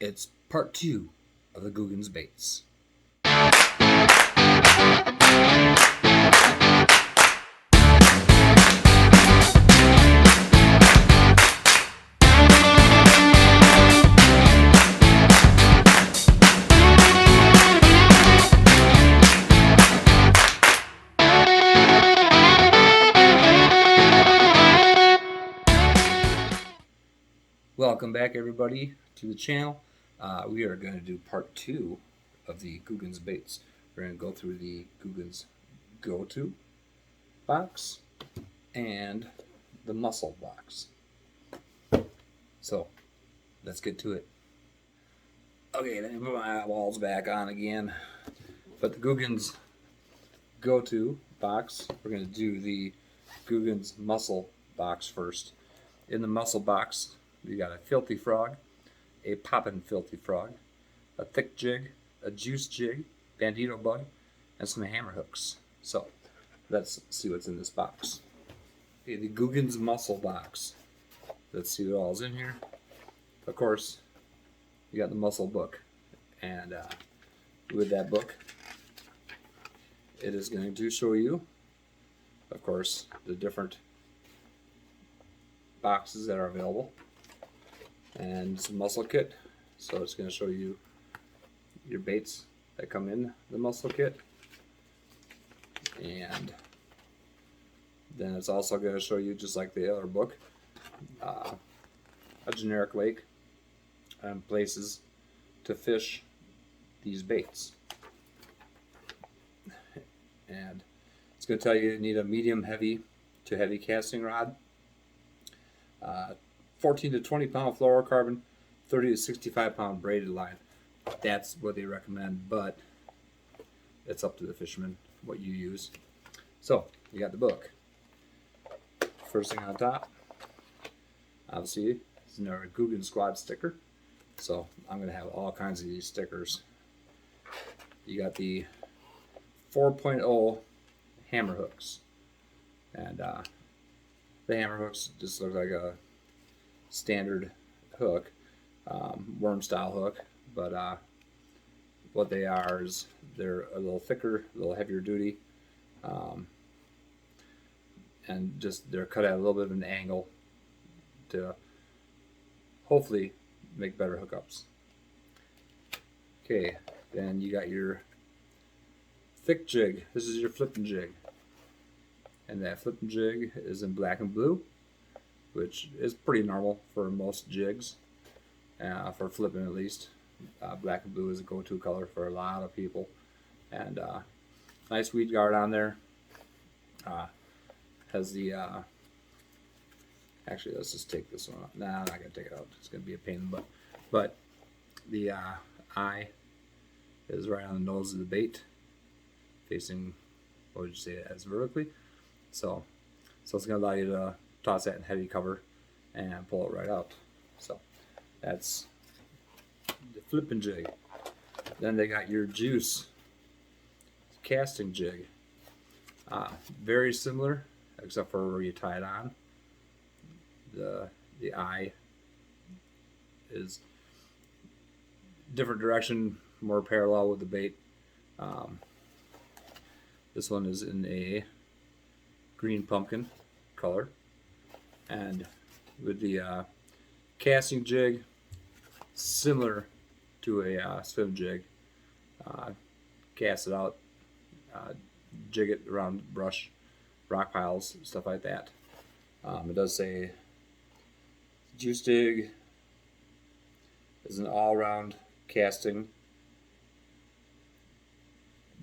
It's part 2 of the Googans baits. Welcome back, everybody, to the channel. We are going to do part 2 of the Googans baits. We're going to go through the Googans go-to box and the muscle box. So let's get to it. Okay, let me put my walls back on again. But the Googans go-to box, we're going to do the Googans muscle box first. In the muscle box, you got a filthy frog, a poppin' filthy frog, a thick jig, a juice jig, bandito bug, and some hammer hooks. So let's see what's in this box. Okay, the Googans muscle box. Let's see what all's in here. Of course, you got the muscle book, and with that book, it is going to show you, of course, the different boxes that are available, and some muscle kit. So it's going to show you your baits that come in the muscle kit, and then it's also going to show you, just like the other book, a generic lake and places to fish these baits. And it's going to tell you need a medium heavy to heavy casting rod, 14 to 20 pound fluorocarbon, 30 to 65 pound braided line. That's what they recommend, but it's up to the fisherman what you use. So you got the book. First thing on top, obviously, is another Googan Squad sticker. So I'm going to have all kinds of these stickers. You got the 4.0 hammer hooks, and the hammer hooks just look like a standard hook, worm style hook, but what they are is they're a little thicker, a little heavier duty, and just they're cut at a little bit of an angle to hopefully make better hookups. Okay, then you got your thick jig. This is your flipping jig, and that flipping jig is in black and blue, which is pretty normal for most jigs, for flipping at least. Black and blue is a go-to color for a lot of people, and nice weed guard on there. Has the actually, let's just take this one out. Nah, I'm not gonna take it out. It's gonna be a pain in the butt. But the eye is right on the nose of the bait, facing, what would you say, as vertically. So it's gonna allow you to toss that in heavy cover and pull it right out. So that's the flipping jig. Then they got your juice casting jig. Very similar, except for where you tie it on. The eye is different direction, more parallel with the bait. This one is in a green pumpkin color, and with the casting jig, similar to a swim jig. Cast it out, jig it around brush, rock piles, stuff like that. It does say juice jig is an all-round casting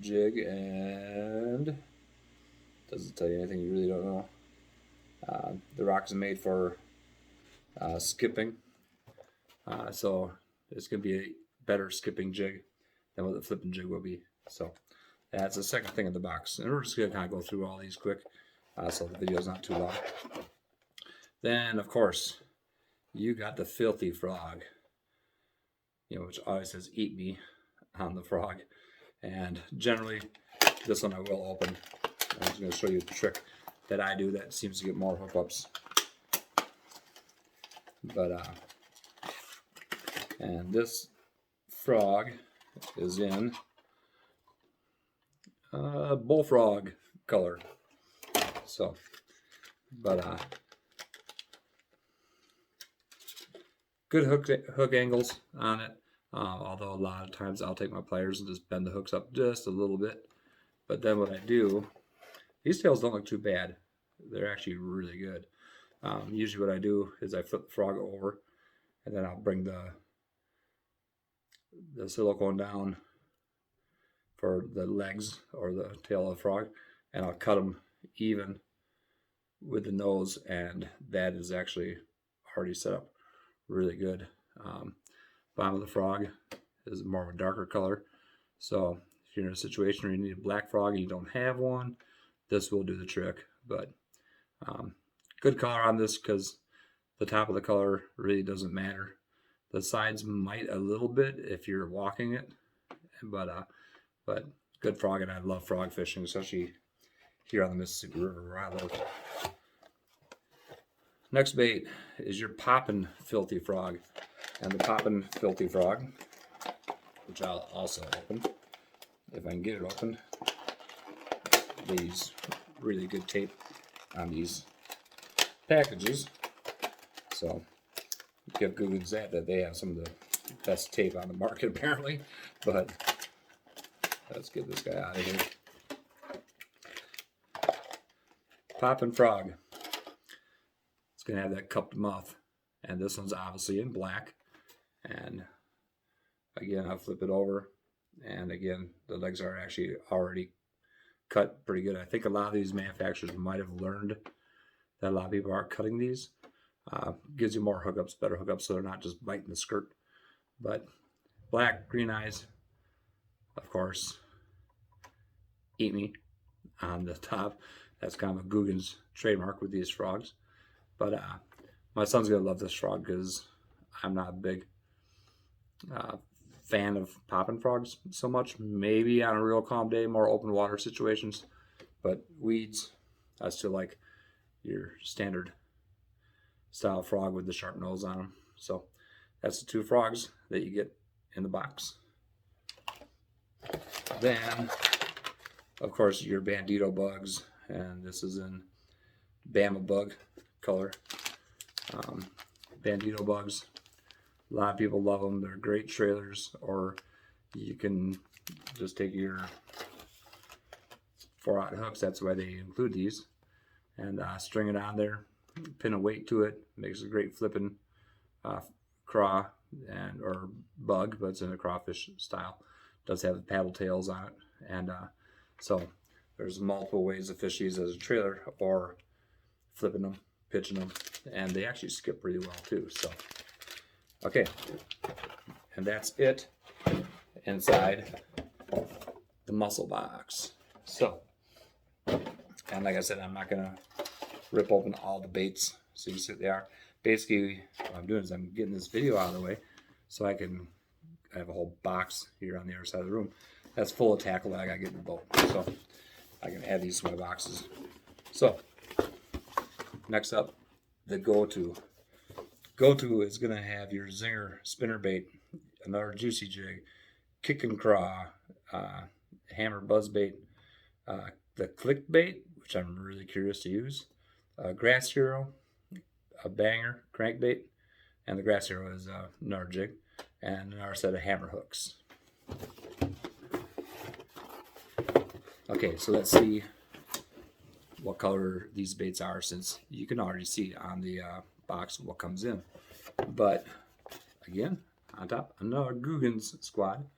jig, and doesn't tell you anything you really don't know. The rocks are made for skipping, so it's going to be a better skipping jig than what the flipping jig will be. So that's the second thing in the box, and we're just going to kind of go through all these quick, so the video is not too long. Then, of course, you got the filthy frog, which always says "eat me" on the frog, and generally this one I will open. I'm just going to show you the trick that I do that seems to get more hookups. But And this frog is in bullfrog color. So, but good hook angles on it. Although a lot of times I'll take my pliers and just bend the hooks up just a little bit. But then what I do, these tails don't look too bad. They're actually really good. Usually what I do is I flip the frog over, and then I'll bring the silicone down for the legs or the tail of the frog, and I'll cut them even with the nose, and that is actually already set up really good. Bottom of the frog is more of a darker color, so if you're in a situation where you need a black frog and you don't have one, this will do the trick. But good color on this because the top of the color really doesn't matter. The sides might a little bit if you're walking it, but good frog, and I love frog fishing, especially here on the Mississippi River where I live. Next bait is your poppin' filthy frog. And the poppin' filthy frog, which I'll also open, if I can get it open. These really good tape on these packages. So give Googans that they have some of the best tape on the market apparently. But let's get this guy out of here. Poppin' frog. It's gonna have that cupped mouth, and this one's obviously in black. And again, I'll flip it over, and again, the legs are actually already cut pretty good. I think a lot of these manufacturers might have learned that a lot of people are cutting these. Gives you more hookups, better hookups, so they're not just biting the skirt. But black, green eyes, of course, eat me on the top. That's kind of a Googans trademark with these frogs. But my son's gonna love this frog because I'm not a big fan of popping frogs so much. Maybe on a real calm day, more open water situations. But weeds, I still like your standard style frog with the sharp nose on them. So that's the two frogs that you get in the box. Then, of course, your bandito bugs, and this is in Bama bug color. Bandito bugs, a lot of people love them. They're great trailers, or you can just take your 4/0 hooks. That's why they include these, and string it on there, pin a weight to it. Makes a great flipping craw and or bug, but it's in a crawfish style. Does have the paddle tails on it, and so there's multiple ways to fish these as a trailer, or flipping them, pitching them, and they actually skip pretty well too. So okay, and that's it inside the mussel box. So, and like I said, I'm not gonna rip open all the baits, so you see what they are. Basically, what I'm doing is I'm getting this video out of the way so I have a whole box here on the other side of the room that's full of tackle that I gotta get in the boat, so I can add these to my boxes. So next up, the go-to. Go-to is gonna have your zinger spinnerbait, another juicy jig, kick and craw, hammer buzzbait, the clickbait, which I'm really curious to use, grass hero, a banger crankbait, and the grass hero is another jig, and another set of hammer hooks. Okay, so let's see what color these baits are, since you can already see on the box what comes in. But again, on top, another Googans squad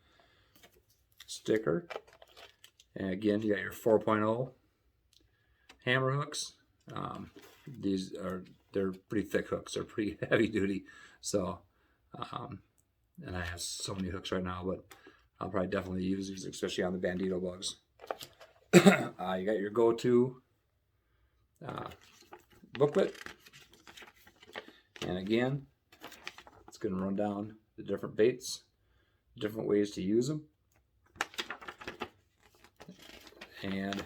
sticker, and again you got your 4.0 hammer hooks. They're pretty thick hooks, they're pretty heavy duty, so and I have so many hooks right now, but I'll probably definitely use these, especially on the bandito bugs. You got your go-to booklet, and again it's going to run down the different baits, different ways to use them, and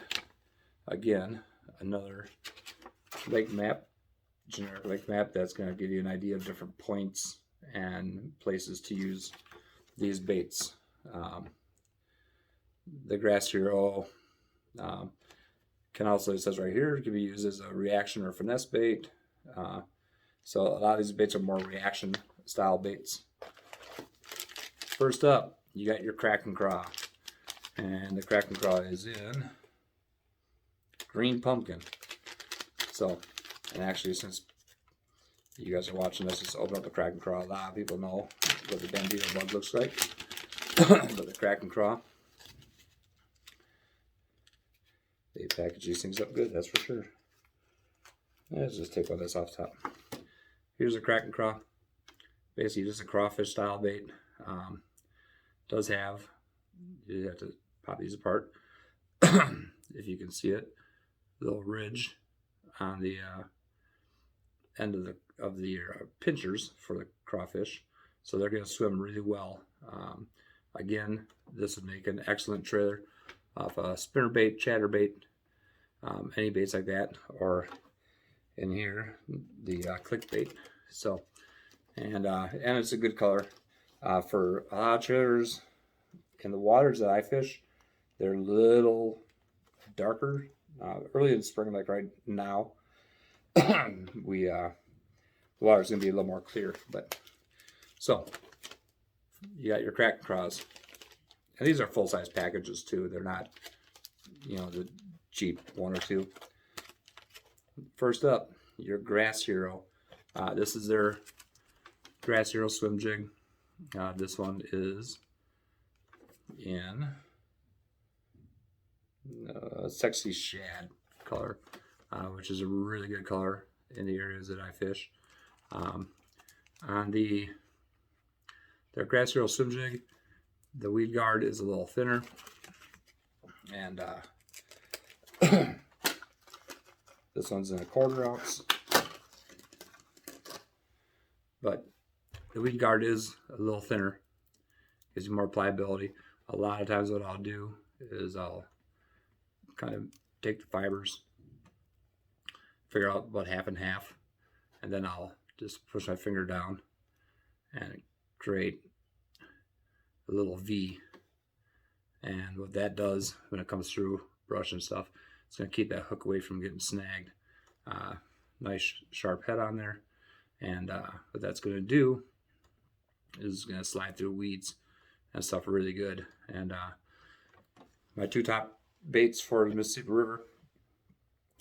again another lake map, generic lake map that's going to give you an idea of different points and places to use these baits. The Grass Hero can also, it says right here, can be used as a reaction or finesse bait. So a lot of these baits are more reaction style baits. First up, you got your Kraken Craw. And the Kraken Craw is in green pumpkin. So, and actually, since you guys are watching this, just open up the Kraken Craw. A lot of people know what the Bandito bug looks like. But the Kraken Craw, they package these things up good, that's for sure. Let's just take one of this off the top. Here's a Kraken Craw. Basically just a crawfish style bait. Does have, you have to pop these apart if you can see it, little ridge on the end of the pinchers for the crawfish, so they're going to swim really well. Again, this would make an excellent trailer off a spinnerbait, chatterbait, any baits like that, or in here the clickbait. So, and it's a good color for a lot of trailers. In the waters that I fish, they're a little darker. Early in spring, like right now, the water's gonna be a little more clear. But so you got your Kraken Craws, and these are full-size packages too. They're not, the cheap one or two. First up, your Grass Hero. This is their Grass Hero swim jig. This one is in Sexy Shad color, which is a really good color in the areas that I fish. On their Grass Hero swim jig, the weed guard is a little thinner, and this one's in a 1/4 ounce, but the weed guard is a little thinner, gives you more pliability. A lot of times what I'll do is I'll kind of take the fibers, figure out about half and half, and then I'll just push my finger down and create a little V. And what that does when it comes through brush and stuff, it's going to keep that hook away from getting snagged. Nice sharp head on there, and what that's going to do is going to slide through weeds and stuff really good. And my two top baits for the Mississippi River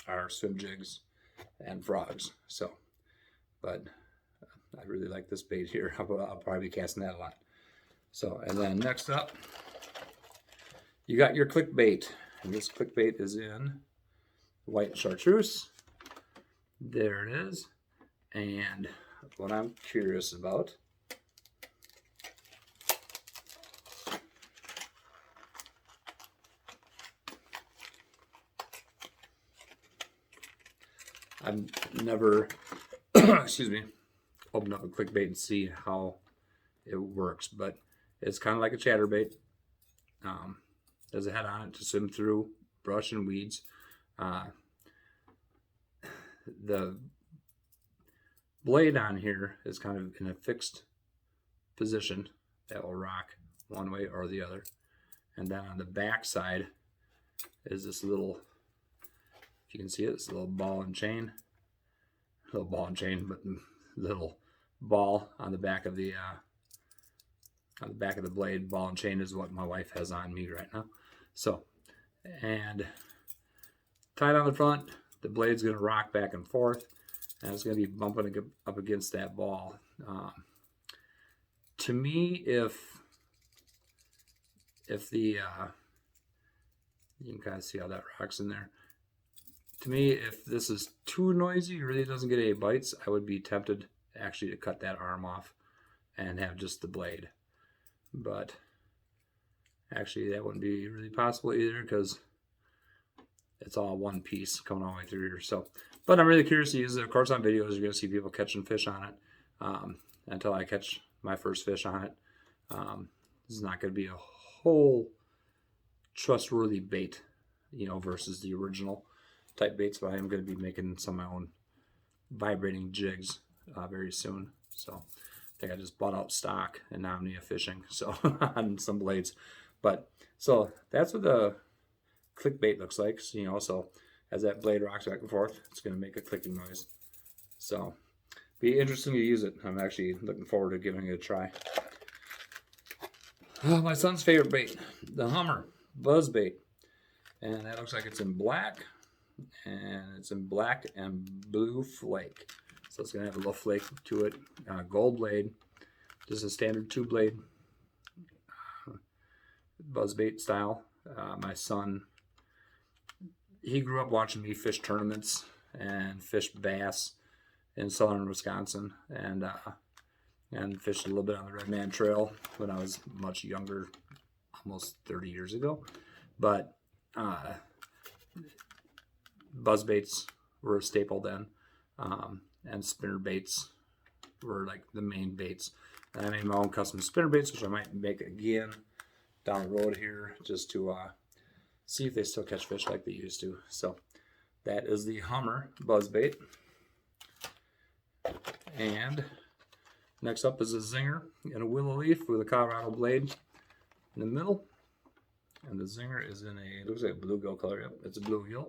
are swim jigs and frogs. So, but I really like this bait here. I'll probably be casting that a lot. So, and then next up, you got your clickbait, and this clickbait is in white chartreuse. There it is. And what I'm curious about, I've never, excuse me, opened up a clickbait and see how it works, but it's kind of like a chatterbait. There's a head on it to swim through brush and weeds. The blade on here is kind of in a fixed position that will rock one way or the other. And then on the back side is this little, if you can see it, it's a little ball and chain. Little ball and chain, but little ball on the back of the blade. Ball and chain is what my wife has on me right now. So, and tied on the front, the blade's going to rock back and forth, and it's going to be bumping up against that ball. To me, if the you can kind of see how that rocks in there. To me, if this is too noisy, really doesn't get any bites, I would be tempted actually to cut that arm off and have just the blade. But actually, that wouldn't be really possible either, because it's all one piece coming all the way through here. So, but I'm really curious to use it. Of course, on videos, you're going to see people catching fish on it. Until I catch my first fish on it, this is not going to be a whole trustworthy bait, versus the original type baits. But I am going to be making some of my own vibrating jigs very soon. So, think I just bought out stock in Omnia Fishing, so on some blades. But so that's what the Clickbait looks like. So, you know, so as that blade rocks back and forth, it's going to make a clicking noise. So be interesting to use it. I'm actually looking forward to giving it a try. Oh, my son's favorite bait, the Hummer Buzzbait, and that looks like it's in black, and it's in black and blue flake. So it's gonna have a little flake to it. Gold blade, just a standard 2-blade Buzzbait style. My son, he grew up watching me fish tournaments and fish bass in southern Wisconsin, and fished a little bit on the Red Man Trail when I was much younger, almost 30 years ago. But buzzbaits were a staple then, and spinnerbaits were like the main baits. And I made my own custom spinnerbaits, which I might make again down the road here, just to see if they still catch fish like they used to. So that is the Hummer Buzzbait. And next up is a zinger in a willow leaf with a Colorado blade in the middle. And the zinger is in a, it looks like a bluegill color. Yep, it's a bluegill.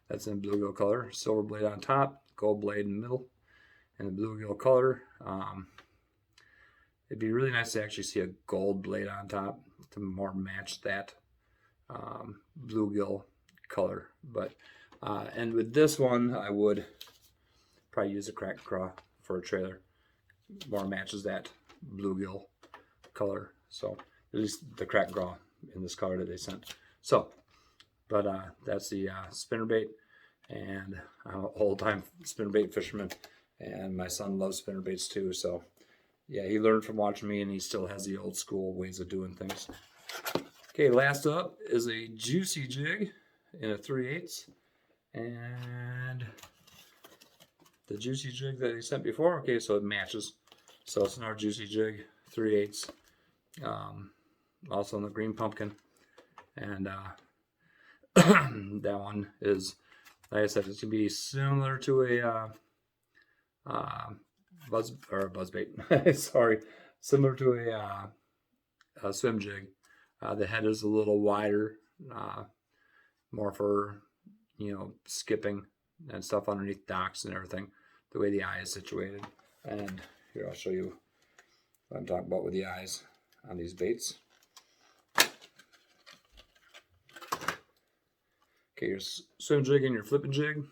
That's in bluegill color. Silver blade on top, gold blade in the middle, and the bluegill color. It'd be really nice to actually see a gold blade on top to more match that bluegill color. But and with this one, I would probably use a cracked craw for a trailer. More matches that bluegill color. So at least the cracked craw in this color that they sent. So, but that's the spinnerbait, and I'm an old-time spinnerbait fisherman, and my son loves spinnerbaits too. So yeah, he learned from watching me, and he still has the old school ways of doing things. Okay, last up is a juicy jig in a 3/8, and the juicy jig that he sent before. Okay, so it matches. So it's another juicy jig, 3/8. Also in the green pumpkin, and that one is, like I said, it's gonna be similar to a buzzbait. Sorry, similar to a swim jig. The head is a little wider, more for, you know, skipping and stuff underneath docks and everything. The way the eye is situated, and here I'll show you what I'm talking about with the eyes on these baits. Okay, your swim jig and your flipping jig,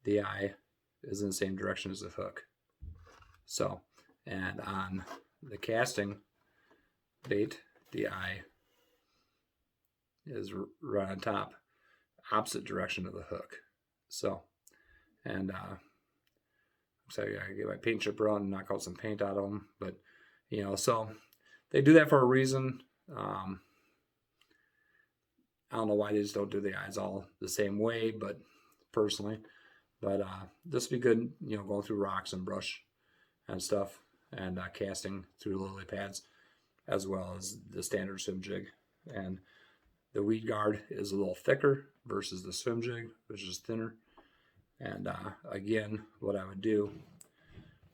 the eye is in the same direction as the hook. So, and on the casting bait, the eye is right on top, opposite direction of the hook. So, and so I gotta get my paint chipper out and knock out some paint out of them. But, you know, so they do that for a reason. I don't know why they just don't do the eyes all the same way, but personally, but this would be good, you know, going through rocks and brush and stuff, and casting through the lily pads, as well as the standard swim jig. And the weed guard is a little thicker versus the swim jig, which is thinner. And again, what I would do,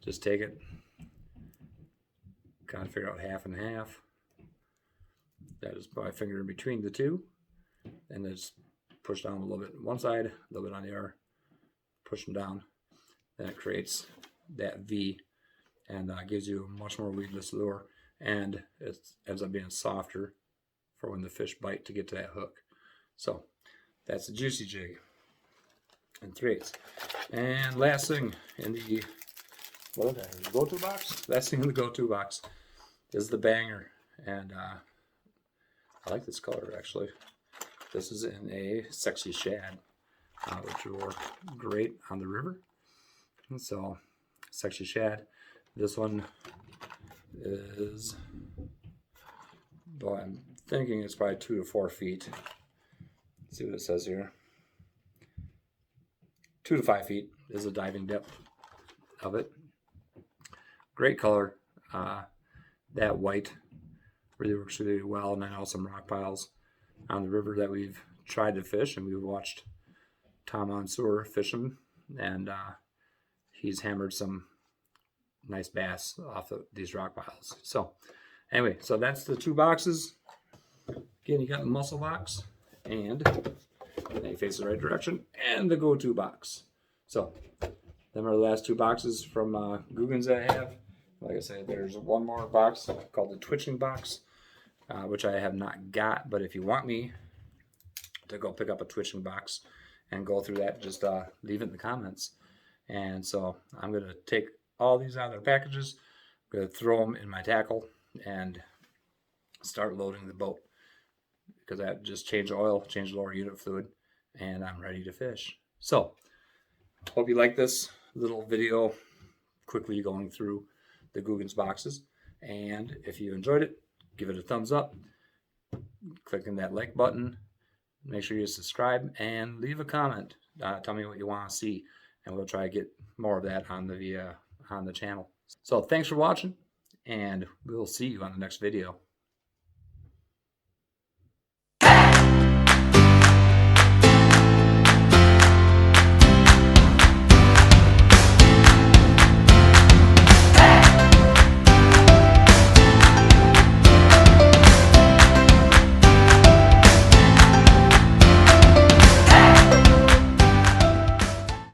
just take it, kind of figure out half and half. That is my finger in between the two, and then just push down a little bit on one side, a little bit on the other, push them down. Then it creates that V, and gives you a much more weedless lure, and it ends up being softer for when the fish bite to get to that hook. So that's a juicy jig in 3/8. And last thing in the go-to box. Last thing in the go-to box is the banger, and I like this color actually. This is in a sexy shad, which will work great on the river. And so, sexy shad. This one is, well, I'm thinking it's probably 2 to 4 feet. Let's see what it says here. 2 to 5 feet is the diving depth of it. Great color. That white really works really well. And I know some rock piles on the river that we've tried to fish, and we've watched Tom Mansour fish them, and he's hammered some nice bass off of these rock piles. So anyway, so that's the 2 boxes. Again, you got the mussel box, and they face the right direction, and the go-to box. So them are the last 2 boxes from Googans that I have. Like I said, there's one more box called the twitching box, which I have not got. But if you want me to go pick up a twitching box and go through that, just leave it in the comments. And so I'm going to take all these out of their packages, I'm going to throw them in my tackle and start loading the boat, because I just changed the oil, changed the lower unit fluid, and I'm ready to fish. So hope you like this little video quickly going through the Googans boxes. And if you enjoyed it, give it a thumbs up, clicking that like button, make sure you subscribe, and leave a comment. Tell me what you want to see, and we'll try to get more of that on the channel. So thanks for watching, and we'll see you on the next video.